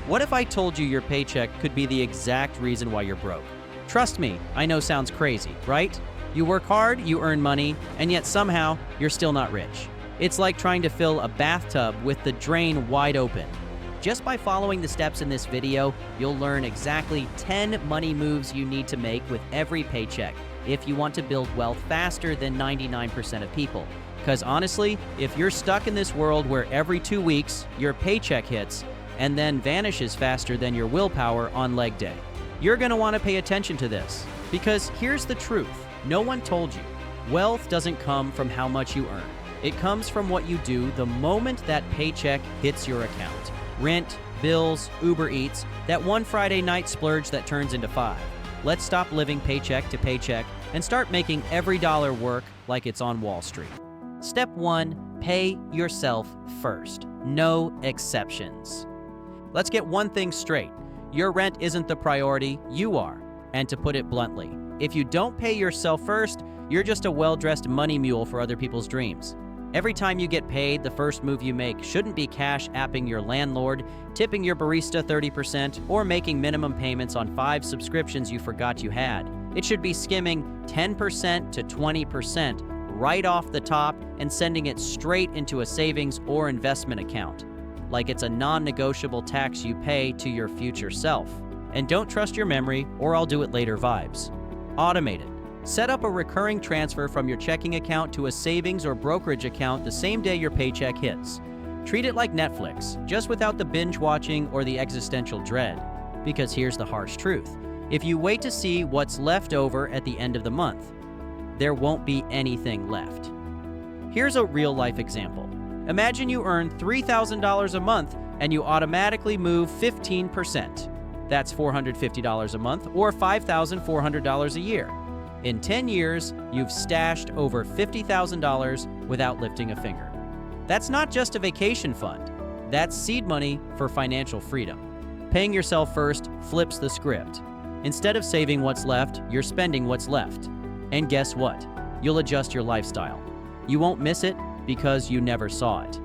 What if I told you your paycheck could be the exact reason why you're broke? Trust me, I know sounds crazy, right? You work hard, you earn money, and yet somehow you're still not rich. It's like trying to fill a bathtub with the drain wide open. Just by following the steps in this video, you'll learn exactly 10 money moves you need to make with every paycheck if you want to build wealth faster than 99% of people. Because honestly, if you're stuck in this world where every 2 weeks your paycheck hits and then vanishes faster than your willpower on leg day, you're going to want to pay attention to this. Because here's the truth. No one told you. Wealth doesn't come from how much you earn. It comes from what you do the moment that paycheck hits your account. Rent, bills, Uber Eats, that one Friday night splurge that turns into 5. Let's stop living paycheck to paycheck and start making every dollar work like it's on Wall Street. Step 1, pay yourself first. No exceptions. Let's get one thing straight. Your rent isn't the priority, you are. And to put it bluntly, if you don't pay yourself first, you're just a well-dressed money mule for other people's dreams. Every time you get paid, the first move you make shouldn't be cash apping your landlord, tipping your barista 30%, or making minimum payments on 5 subscriptions you forgot you had. It should be skimming 10% to 20% right off the top and sending it straight into a savings or investment account, like it's a non-negotiable tax you pay to your future self. And don't trust your memory or I'll do it later vibes. Automate it. Set up a recurring transfer from your checking account to a savings or brokerage account the same day your paycheck hits. Treat it like Netflix, just without the binge watching or the existential dread. Because here's the harsh truth. If you wait to see what's left over at the end of the month, there won't be anything left. Here's a real-life example. Imagine you earn $3,000 a month and you automatically move 15%. That's $450 a month or $5,400 a year. In 10 years, you've stashed over $50,000 without lifting a finger. That's not just a vacation fund. That's seed money for financial freedom. Paying yourself first flips the script. Instead of saving what's left, you're spending what's left. And guess what? You'll adjust your lifestyle. You won't miss it because you never saw it.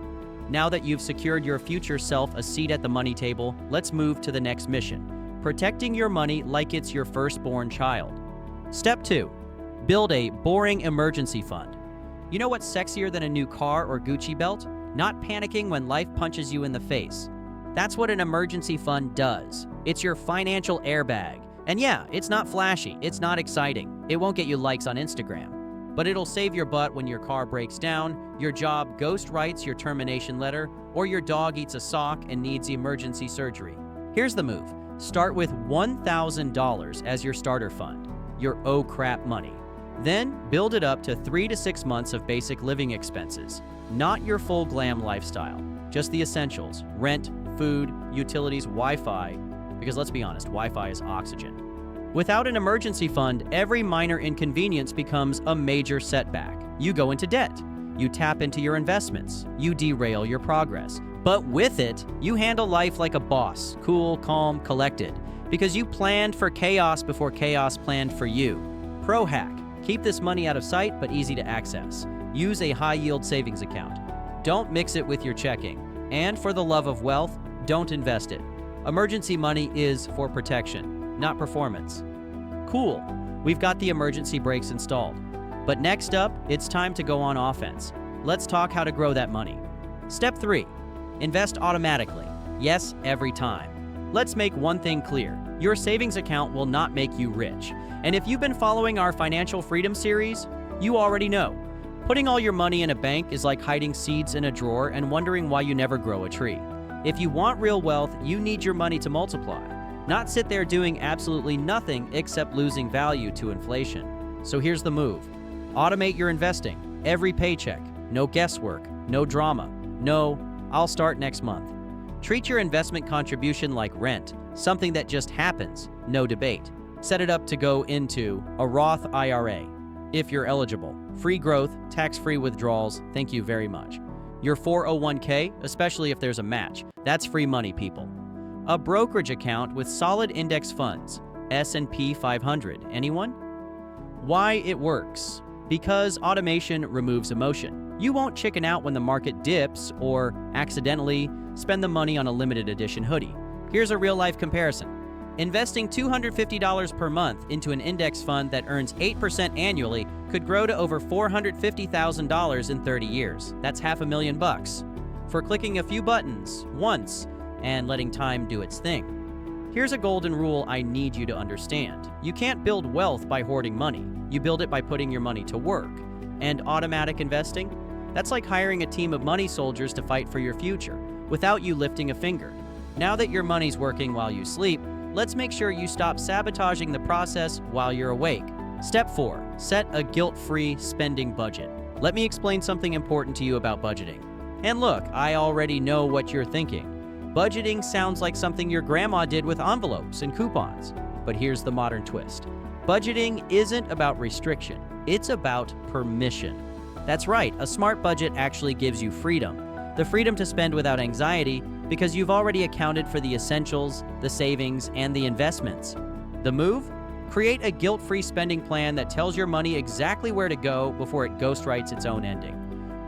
Now that you've secured your future self a seat at the money table, let's move to the next mission. Protecting your money like it's your firstborn child. Step 2. Build a boring emergency fund. You know what's sexier than a new car or Gucci belt? Not panicking when life punches you in the face. That's what an emergency fund does. It's your financial airbag. And yeah, it's not flashy, it's not exciting. It won't get you likes on Instagram. But it'll save your butt when your car breaks down, your job ghost writes your termination letter, or your dog eats a sock and needs emergency surgery. Here's the move. Start with $1,000 as your starter fund, your oh crap money. Then build it up to 3 to 6 months of basic living expenses, not your full glam lifestyle, just the essentials: rent, food, utilities, Wi-Fi, because let's be honest, Wi-Fi is oxygen. Without an emergency fund, every minor inconvenience becomes a major setback. You go into debt. You tap into your investments. You derail your progress. But with it, you handle life like a boss, cool, calm, collected, because you planned for chaos before chaos planned for you. Pro hack. Keep this money out of sight but easy to access. Use a high-yield savings account. Don't mix it with your checking. And for the love of wealth, don't invest it. Emergency money is for protection, not performance. Cool, we've got the emergency brakes installed. But next up, it's time to go on offense. Let's talk how to grow that money. Step 3, invest automatically. Yes, every time. Let's make one thing clear. Your savings account will not make you rich. And if you've been following our Financial Freedom series, you already know. Putting all your money in a bank is like hiding seeds in a drawer and wondering why you never grow a tree. If you want real wealth, you need your money to multiply, not sit there doing absolutely nothing except losing value to inflation. So here's the move. Automate your investing. Every paycheck. No guesswork. No drama. No, I'll start next month. Treat your investment contribution like rent, something that just happens, no debate. Set it up to go into a Roth IRA, if you're eligible. Free growth, tax-free withdrawals, thank you very much. Your 401k, especially if there's a match, that's free money, people. A brokerage account with solid index funds, S&P 500, anyone? Why it works? Because automation removes emotion. You won't chicken out when the market dips or accidentally spend the money on a limited edition hoodie. Here's a real-life comparison. Investing $250 per month into an index fund that earns 8% annually could grow to over $450,000 in 30 years. That's $500,000 for clicking a few buttons once and letting time do its thing. Here's a golden rule I need you to understand. You can't build wealth by hoarding money. You build it by putting your money to work. And automatic investing? That's like hiring a team of money soldiers to fight for your future without you lifting a finger. Now that your money's working while you sleep, let's make sure you stop sabotaging the process while you're awake. Step 4. Set a guilt-free spending budget. Let me explain something important to you about budgeting. And look, I already know what you're thinking. Budgeting sounds like something your grandma did with envelopes and coupons. But here's the modern twist. Budgeting isn't about restriction. It's about permission. That's right, a smart budget actually gives you freedom. The freedom to spend without anxiety because you've already accounted for the essentials, the savings, and the investments. The move? Create a guilt-free spending plan that tells your money exactly where to go before it ghostwrites its own ending.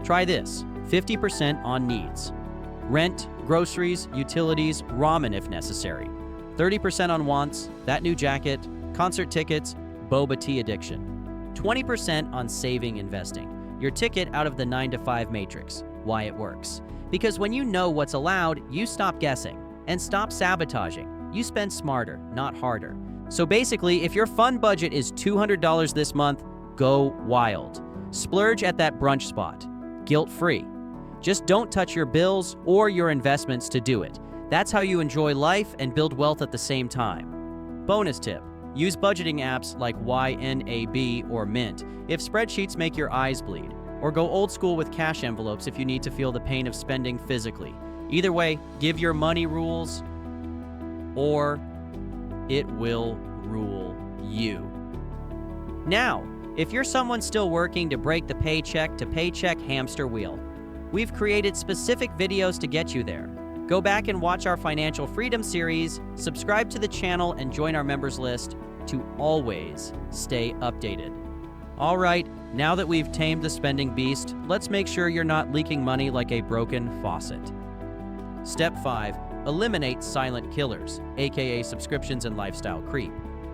Try this: 50% on needs. Rent, groceries, utilities, ramen if necessary. 30% on wants, that new jacket, concert tickets, boba tea addiction. 20% on saving investing. Your ticket out of the 9-to-5 matrix. Why it works. Because when you know what's allowed, you stop guessing and stop sabotaging. You spend smarter, not harder. So basically, if your fun budget is $200 this month, go wild. Splurge at that brunch spot. Guilt-free. Just don't touch your bills or your investments to do it. That's how you enjoy life and build wealth at the same time. Bonus tip. Use budgeting apps like YNAB or Mint if spreadsheets make your eyes bleed. Or go old school with cash envelopes if you need to feel the pain of spending physically. Either way, give your money rules or it will rule you. Now, if you're someone still working to break the paycheck-to-paycheck hamster wheel, we've created specific videos to get you there. Go back and watch our Financial Freedom series, subscribe to the channel, and join our members list to always stay updated. All right, now that we've tamed the spending beast, let's make sure you're not leaking money like a broken faucet. Step 5. Eliminate silent killers, aka subscriptions and lifestyle creep.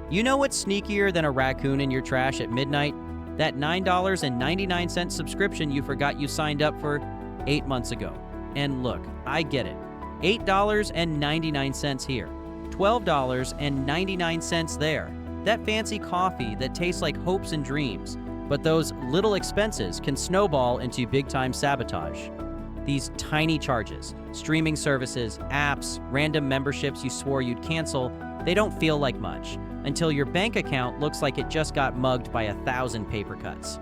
You know what's sneakier than a raccoon in your trash at midnight? That $9.99 subscription you forgot you signed up for 8 months ago. And look, I get it. $8.99 here, $12.99 there. That fancy coffee that tastes like hopes and dreams, but those little expenses can snowball into big-time sabotage. These tiny charges, streaming services, apps, random memberships you swore you'd cancel, they don't feel like much until your bank account looks like it just got mugged by 1,000 paper cuts.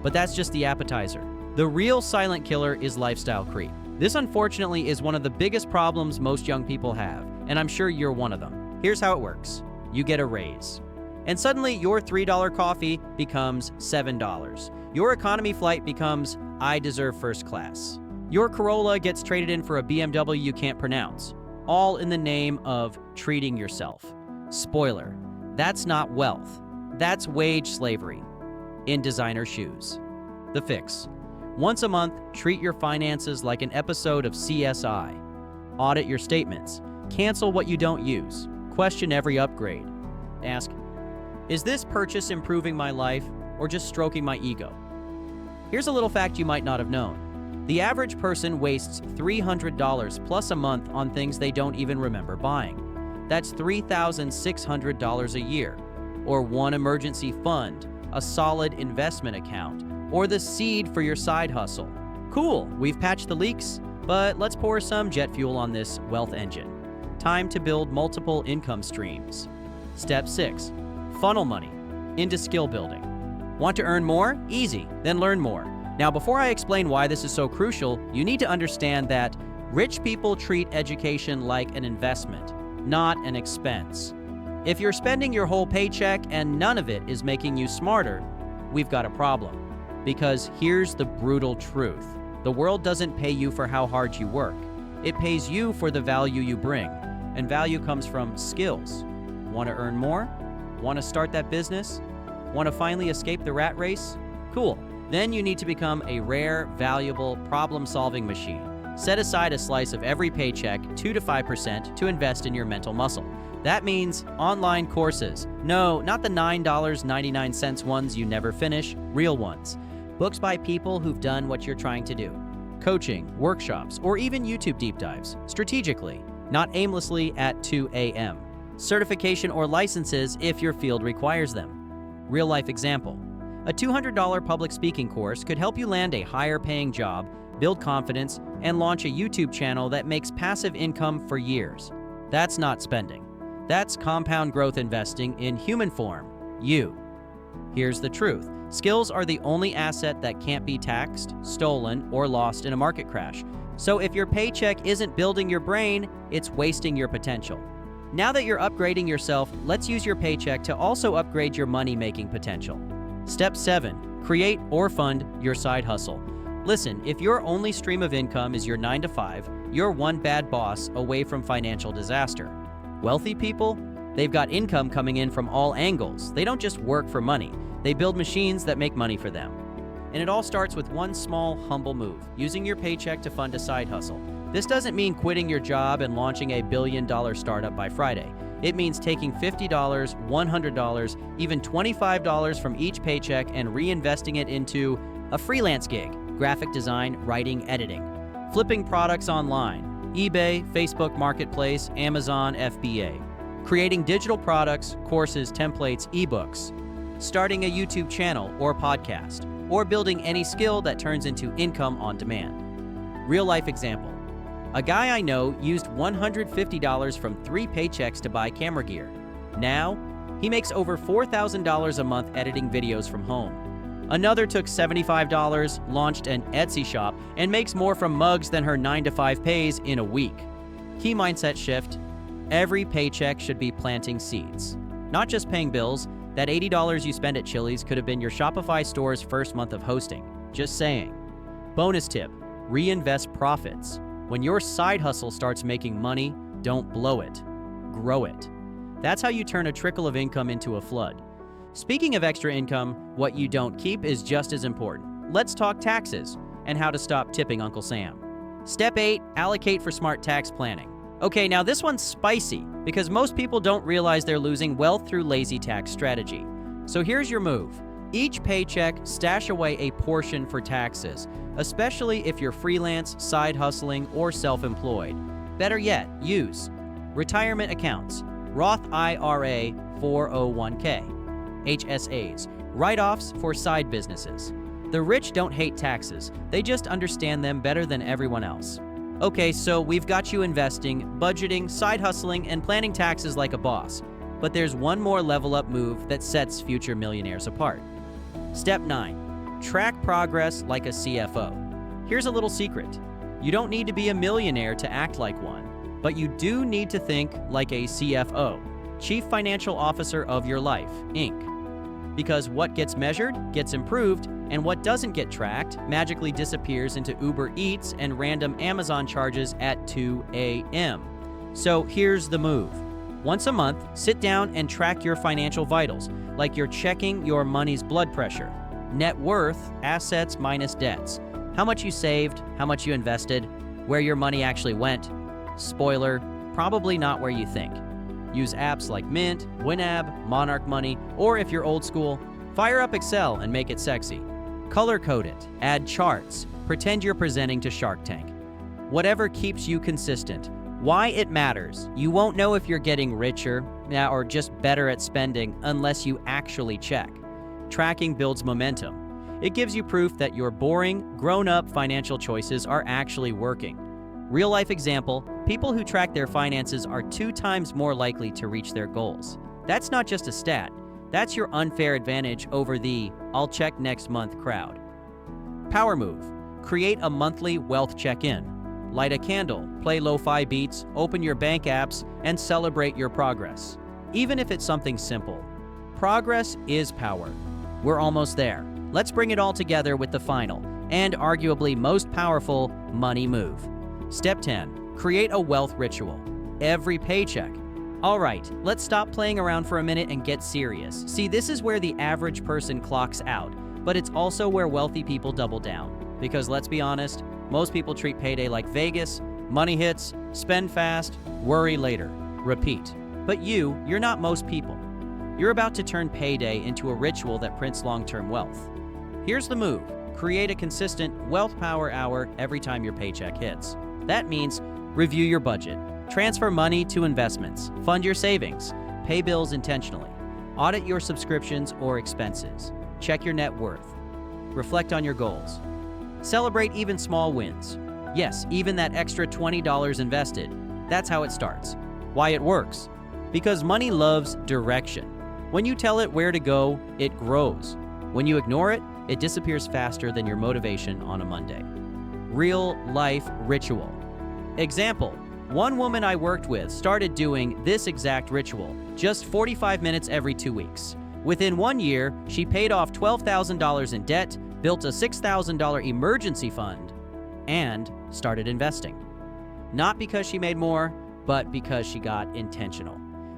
But that's just the appetizer. The real silent killer is lifestyle creep. This unfortunately is one of the biggest problems most young people have, and I'm sure you're one of them. Here's how it works. You get a raise. And suddenly your $3 coffee becomes $7. Your economy flight becomes I deserve first class. Your Corolla gets traded in for a BMW you can't pronounce, all in the name of treating yourself. Spoiler, that's not wealth. That's wage slavery in designer shoes. The fix. Once a month, treat your finances like an episode of CSI. Audit your statements. Cancel what you don't use. Question every upgrade. Ask, is this purchase improving my life or just stroking my ego? Here's a little fact you might not have known. The average person wastes $300 plus a month on things they don't even remember buying. That's $3,600 a year, or one emergency fund, a solid investment account, or the seed for your side hustle. Cool, we've patched the leaks, but let's pour some jet fuel on this wealth engine. Time to build multiple income streams. Step 6. Funnel money into skill building. Want to earn more? Easy, then learn more. Now, before I explain why this is so crucial, you need to understand that rich people treat education like an investment, not an expense. If you're spending your whole paycheck and none of it is making you smarter, we've got a problem. Because here's the brutal truth. The world doesn't pay you for how hard you work. It pays you for the value you bring. And value comes from skills. Want to earn more? Want to start that business? Want to finally escape the rat race? Cool. Then you need to become a rare, valuable, problem-solving machine. Set aside a slice of every paycheck, 2 to 5%, to invest in your mental muscle. That means online courses. No, not the $9.99 ones you never finish, real ones. Books by people who've done what you're trying to do. Coaching, workshops, or even YouTube deep dives, strategically, not aimlessly at 2 a.m. Certification or licenses if your field requires them. Real-life example. A $200 public speaking course could help you land a higher-paying job, build confidence, and launch a YouTube channel that makes passive income for years. That's not spending. That's compound growth investing in human form, you. Here's the truth. Skills are the only asset that can't be taxed, stolen, or lost in a market crash. So if your paycheck isn't building your brain, it's wasting your potential. Now that you're upgrading yourself, let's use your paycheck to also upgrade your money-making potential. Step 7. Create or fund your side hustle. Listen, if your only stream of income is your 9 to 5, you're one bad boss away from financial disaster. Wealthy people, they've got income coming in from all angles. They don't just work for money. They build machines that make money for them. And it all starts with one small, humble move, using your paycheck to fund a side hustle. This doesn't mean quitting your job and launching a billion-dollar startup by Friday. It means taking $50, $100, even $25 from each paycheck and reinvesting it into a freelance gig, graphic design, writing, editing, flipping products online, eBay, Facebook Marketplace, Amazon, FBA, creating digital products, courses, templates, ebooks, starting a YouTube channel or podcast, or building any skill that turns into income on demand. Real-life example. A guy I know used $150 from 3 paychecks to buy camera gear. Now, he makes over $4,000 a month editing videos from home. Another took $75, launched an Etsy shop, and makes more from mugs than her 9 to 5 pays in a week. Key mindset shift. Every paycheck should be planting seeds. Not just paying bills. That $80 you spend at Chili's could have been your Shopify store's first month of hosting. Just saying. Bonus tip. Reinvest profits. When your side hustle starts making money, don't blow it. Grow it. That's how you turn a trickle of income into a flood. Speaking of extra income, what you don't keep is just as important. Let's talk taxes and how to stop tipping Uncle Sam. Step 8, allocate for smart tax planning. Okay, now this one's spicy because most people don't realize they're losing wealth through lazy tax strategy. So here's your move. Each paycheck, stash away a portion for taxes, especially if you're freelance, side hustling, or self-employed. Better yet, use retirement accounts, Roth IRA, 401k, HSAs, write-offs for side businesses. The rich don't hate taxes, they just understand them better than everyone else. Okay, so we've got you investing, budgeting, side hustling, and planning taxes like a boss. But there's one more level up move that sets future millionaires apart. Step 9. Track progress like a CFO. Here's a little secret. You don't need to be a millionaire to act like one, but you do need to think like a CFO, Chief Financial Officer of your life, Inc. Because what gets measured gets improved, and what doesn't get tracked magically disappears into Uber Eats and random Amazon charges at 2 a.m. So here's the move. Once a month, sit down and track your financial vitals, like you're checking your money's blood pressure. Net worth, assets minus debts. How much you saved, how much you invested, where your money actually went. Spoiler, probably not where you think. Use apps like Mint, Winab, Monarch Money, or if you're old school, fire up Excel and make it sexy. Color code it, add charts, pretend you're presenting to Shark Tank. Whatever keeps you consistent. Why it matters. You won't know if you're getting richer or just better at spending unless you actually check. Tracking builds momentum. It gives you proof that your boring, grown-up financial choices are actually working. Real-life example, people who track their finances are 2 times more likely to reach their goals. That's not just a stat. That's your unfair advantage over the "I'll check next month" crowd. Power move. Create a monthly wealth check-in. Light a candle, play lo-fi beats, open your bank apps, and celebrate your progress. Even if it's something simple. Progress is power. We're almost there. Let's bring it all together with the final, and arguably most powerful, money move. Step 10. Create a wealth ritual. Every paycheck. All right, let's stop playing around for a minute and get serious. See, this is where the average person clocks out, but it's also where wealthy people double down. Because let's be honest, Most people treat payday like Vegas. Money hits, spend fast, worry later. Repeat. But you're not most people. You're about to turn payday into a ritual that prints long-term wealth. Here's the move. Create a consistent wealth power hour every time your paycheck hits. That means review your budget, transfer money to investments, fund your savings, pay bills intentionally, audit your subscriptions or expenses, check your net worth, reflect on your goals, celebrate even small wins. Yes, even that extra $20 invested. That's how it starts. Why it works? Because money loves direction. When you tell it where to go, it grows. When you ignore it, it disappears faster than your motivation on a Monday. Real life ritual. Example, one woman I worked with started doing this exact ritual, just 45 minutes every 2 weeks. Within 1 year, she paid off $12,000 in debt, built a $6,000 emergency fund, and started investing. Not because she made more, but because she got intentional.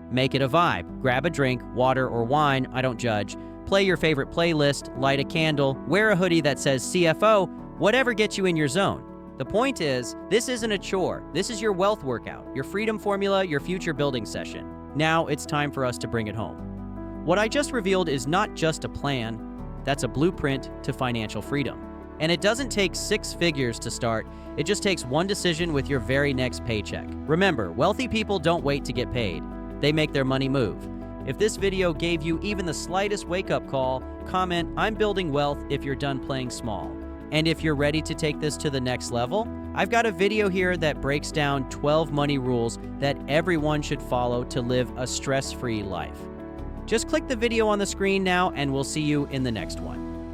Make it a vibe. Grab a drink, water or wine, I don't judge. Play your favorite playlist, light a candle, wear a hoodie that says CFO, whatever gets you in your zone. The point is, this isn't a chore. This is your wealth workout, your freedom formula, your future building session. Now it's time for us to bring it home. What I just revealed is not just a plan, that's a blueprint to financial freedom. And it doesn't take 6 figures to start, it just takes one decision with your very next paycheck. Remember, wealthy people don't wait to get paid. They make their money move. If this video gave you even the slightest wake-up call, comment, "I'm building wealth" if you're done playing small. And if you're ready to take this to the next level, I've got a video here that breaks down 12 money rules that everyone should follow to live a stress-free life. Just click the video on the screen now, and we'll see you in the next one.